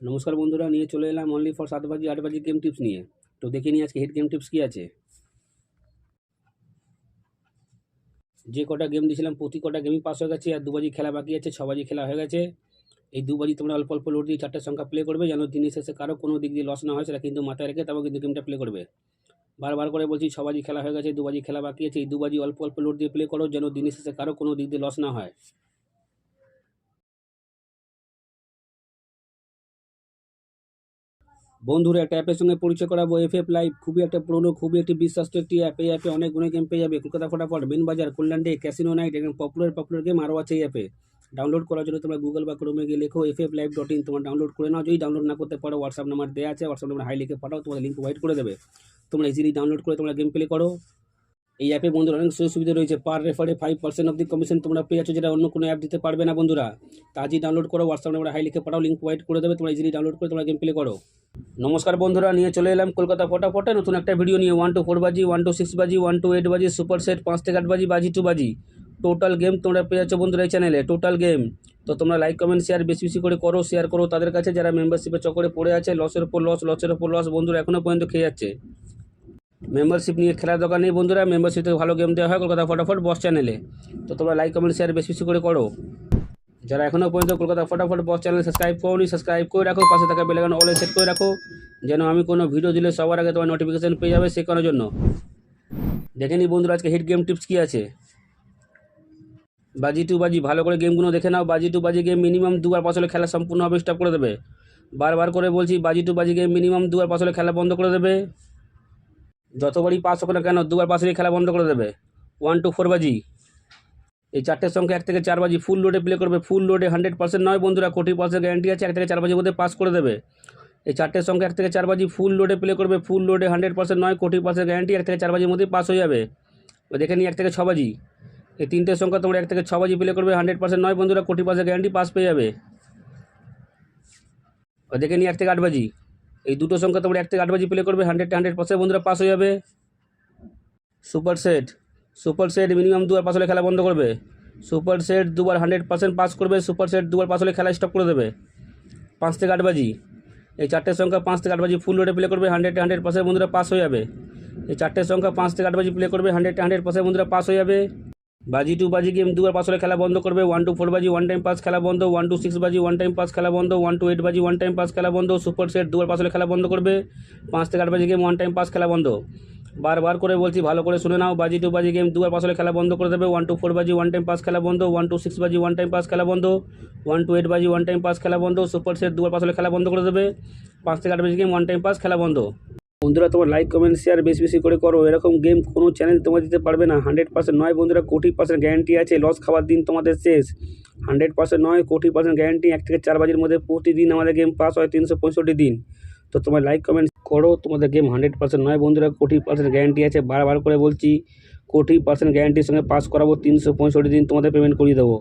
নমস্কার বন্ধুরা, নিয়ে চলে এলাম অনলি ফর 7 বাজি 8 বাজি গেম টিপস নিয়ে। তো দেখে নিই আজকে হিট গেম টিপস কী আছে। যে কটা গেম দিয়েছিলাম প্রতি কটা গেমই পাস হয়ে গেছে, আর 2 বাজি খেলা বাকি আছে, 6 বাজি খেলা হয়ে গেছে। এই 2 বাজি তোমরা অল্প অল্প লোড দিয়ে 4টে সংখ্যা প্লে করবে, যেন দিনের শেষে কারো কোনো দিক দিয়ে লস না হয়, সেটা কিন্তু মাথায় রেখে তারপর কিন্তু গেমটা প্লে করবে। বারবার করে বলছি, 6 বাজি খেলা হয়ে গেছে, 2 বাজি খেলা বাকি আছে। এই 2 বাজি অল্প অল্প লোড দিয়ে প্লে করো, যেন দিনের শেষে কারো কোনো দিক দিয়ে লস না হয়। বন্ধুরা, একটা অ্যাপের সঙ্গে পরিচয় করাবো, এফএফ লাইভ। খুবই একটা পুরনো, খুবই একটি বিশ্বাস্ত একটি অ্যাপ। এই অ্যাপে অনেক গেম পেয়ে যাবে। কলকাতা ফটাফট, বেন বাজার, কল্যাণ ডে, ক্যাসিনো নাইট, এরকম পপুলার গেম আরও আছে এই অ্যাপে। ডাউনলোড করার জন্য তোমরা গুগল বা ক্রোমে গিয়ে লেখো fflive.in, তোমরা ডাউনলোড করে নাও। যদি ডাউনলোড না করতে পারো, হোয়াটসঅ্যাপ নাম্বার দেওয়া আছে, হোয়াটসঅ্যাপ নাম্বার হাই লিখে পাঠাও, তোমাদের লিঙ্ক প্রোভাইড করে দেবে। তোমরা ইজিলি ডাউনলোড করে তোমরা গেম প্লে করো। এই অ্যাপে বন্ধুরা অনেক সুযোগ সুবিধা রয়েছে। পার রেফারে 5% অফ দি কমিশন তোমরা পেয়ে যাচ্ছ, যেটা অন্য কোনো অ্যাপ দিতে পারবে না বন্ধুরা। তা আজই ডাউনলোড করো, হোয়াটসঅ্যাপ নাম্বার হাই লিখে পাঠাও, লিঙ্ক প্রোভাইড করে দেবে। তোমরা ইজিলি ডাউনলোড করে তোমরা গেম প্লে করো। নমস্কার বন্ধুরা, নিয়ে চলে এলাম কলকাতা ফটাফটে নতুন একটা ভিডিও নিয়ে। 1 to 4 বাজি, 1 to 6 বাজি, 1 to 8 বাজি, সুপার সেট 5 থেকে 8 বাজি, বাজি 2 বাজি, টোটাল গেম তোমরা পেয়ে যাচ্ছ বন্ধুরা এই চ্যানেলে। টোটাল গেম তো তোমরা লাইক কমেন্ট শেয়ার বেশি বেশি করে করো, শেয়ার করো তাদের কাছে যারা মেম্বারশিপের চক্করে পড়ে আছে। লসের উপর লস বন্ধুরা এখনও পর্যন্ত খেয়ে যাচ্ছে। মেম্বারশিপ নিয়ে খেলার দরকার নেই বন্ধুরা, মেম্বারশিপ থেকে ভালো গেম দেওয়া হয় কলকাতা ফটাফট বস চ্যানেলে। তো তোমরা লাইক কমেন্ট শেয়ার বেশি বেশি করে করো। যারা এখনও পর্যন্ত কলকাতা ফটাফট বস চ্যানেল সাবস্ক্রাইব করোনি, সাবস্ক্রাইব করে রাখো, পাশে থাকা বেল আইকন অলে সেট করে রাখো, যেন আমি কোনো ভিডিও দিলে সবার আগে তোমার নোটিফিকেশন পেয়ে যাবে। সে কারণের জন্য দেখে নিই বন্ধুরা আজকে হিট গেম টিপস কী আছে। বাজি 2 বাজি, ভালো করে গেমগুলো দেখে নাও। বাজি 2 বাজি গেম মিনিমাম 2 বার পাস হলে খেলা সম্পূর্ণভাবে স্টপ করে দেবে। বারবার করে বলছি, বাজি 2 বাজি গেম মিনিমাম 2 বার পাস হলে খেলা বন্ধ করে দেবে। যতবারই পাস হোক না কেন, 2 বার পাস হলে খেলা বন্ধ করে দেবে। 1 to 4 বাজি, এই 4টের সংখ্যা 1 থেকে 4 বাজি ফুল লোডে প্লে করবে। ফুল লোডে 100% নয় বন্ধুরা, 40% গ্যারান্টি আছে। 1 থেকে 4 বাজির মধ্যে পাস করে দেবে। এই 4টের সংখ্যা 1 থেকে 4 বাজি ফুল লোডে প্লে করবে। ফুল লোডে 100% নয়, 40% গ্যারান্টি। 1 থেকে 4 বাজির মধ্যে পাস হয়ে যাবে। দেখে নিই 1 থেকে 6 বাজি, এই 3টের সংখ্যা তোমরা 1 থেকে 6 বাজি প্লে করবে। 100% নয় বন্ধুরা, 40% গ্যারান্টি, পাস পেয়ে যাবে। দেখে নিই 1 থেকে 8 বাজি, এই দুটো সংখ্যা তোমরা 1 থেকে 8 বাজি প্লে করবে। 100% বন্ধুরা পাস হয়ে যাবে। সুপার সেট মিনিমাম 2 বার পাস হলে খেলা বন্ধ করবে। সুপার সেট 2 বার 100% পাস করবে। সুপার সেট 2 বার পাস হলে খেলা স্টপ করে দেবে। 5 থেকে 8 বাজি, এই 4টের সংখ্যা 5 থেকে 8 বাজি ফুল লোডে প্লে করবে। 100% বন্ধুরা পাস হয়ে যাবে। এই 4টের সংখ্যা 5 থেকে 8 বাজি প্লে করবে। 100% বন্ধুরা পাস হয়ে যাবে। বাজি 2 বাজি গেম 2 বার পাস হলে খেলা বন্ধ করবে। 1 to 4 বাজি 1 টাইম পাস খেলা বন্ধ। 1 to 6 বাজি 1 টাইম পাস খেলা বন্ধ। 1 to 8 বাজি 1 টাইম পাস খেলা বন্ধ। সুপার সেট 2 বার পাস হলে খেলা বন্ধ করবে। 5 থেকে 8 বাজি গেম 1 টাইম পাস খেলা বন্ধ। বারবার করে বলছি, ভালো করে শুনে নাও। বাজি 2 বাজি গেম 2 বার পাস হলে খেলা বন্ধ করে দেবে। 1 to 4 বাজি 1 টাইম পাস খেলা বন্ধ। 1 to 6 বাজি 1 টাইম পাস খেলা বন্ধ। 1 to 8 বাজি 1 টাইম পাস খেলা বন্ধ। সুপার সেট 2 বার পাস হলে খেলা বন্ধ করে দেবে। 5 থেকে 8 বাজি গেম 1 টাইম পাস খেলা বন্ধ। বন্ধুরা, তোমার লাইক কমেন্ট শেয়ার বেশি বেশি করে করো। এরকম গেম কোনো চ্যানেল তোমার দিতে পারবে না। 100% নয় বন্ধুরা, 40% গ্যারান্টি আছে। লস খাওয়ার দিন তোমাদের শেষ। 100% নয়, 40% গ্যারান্টি। 1 থেকে 4 বাজির মধ্যে প্রতিদিন আমাদের গেম পাস হয় 365 দিন। তো তোমার লাইক কমেন্ট করো। তোমাদের গেম 100% নয় বন্ধুরা, 40% গ্যারান্টি আছে। বারবার করে বলছি, 40% গ্যারান্টির সঙ্গে পাস করাবো। 365 দিন তোমাদের পেমেন্ট করিয়ে দেবো।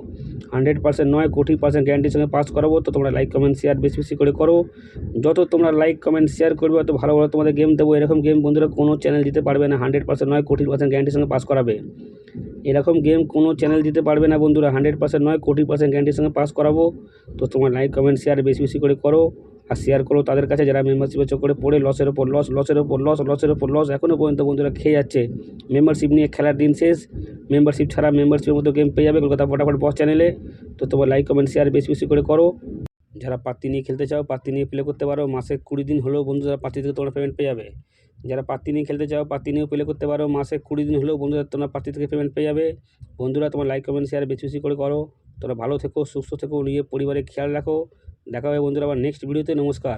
100% নয়, 40% গ্যারান্টির সঙ্গে পাস করাবো। তো তোমরা লাইক কমেন্ট শেয়ার বেশি বেশি করে করো। যত তোমরা লাইক কমেন্ট শেয়ার করবে, অত ভালো ভালো তোমাদের গেম দেবো। এরকম গেম বন্ধুরা কোনো চ্যানেল দিতে পারবে না। 100% নয়, 40% গ্যারান্টির সঙ্গে পাস করাবে। এরকম গেম কোনো চ্যানেল দিতে পারবে না বন্ধুরা। 100% নয়, 40% গ্যারান্টির সঙ্গে পাস করাবো। তো তোমার লাইক কমেন্ট শেয়ার বেশি বেশি করে করো, আর শেয়ার করো তাদের কাছে যারা মেম্বারশিপের চক্করে পড়ে লসের ওপর লস এখনও পর্যন্ত বন্ধুরা খেয়ে যাচ্ছে। মেম্বারশিপ নিয়ে খেলার দিন শেষ। মেম্বারশিপ ছাড়া মেম্বারশিপের মতো গেম পেয়ে যাবে কলকাতা ফটাফট বস চ্যানেলে। তো তোমার লাইক কমেন্ট শেয়ার বেশি বেশি করে করো। যারা পাত্তি নিয়ে খেলতে চাও, পাত্তি নিয়ে প্লে করতে পারো। মাসে 20 দিন হলেও বন্ধুরা পাত্তি থেকে তোমরা পেমেন্ট পেয়ে যাবে। যারা পাত্তি নিয়ে খেলতে চাও, পাত্তি নিয়েও প্লে করতে পারো। মাসে 20 দিন হলেও বন্ধুরা তোমরা পাত্তি থেকে পেমেন্ট পেয়ে যাবে। বন্ধুরা, তোমার লাইক কমেন্ট শেয়ার বেশি বেশি করে করো। তোমরা ভালো থেকো, সুস্থ থেকো, নিজের পরিবারের খেয়াল রাখো। দেখা হবে বন্ধুরা আবার নেক্সট ভিডিওতে। নমস্কার।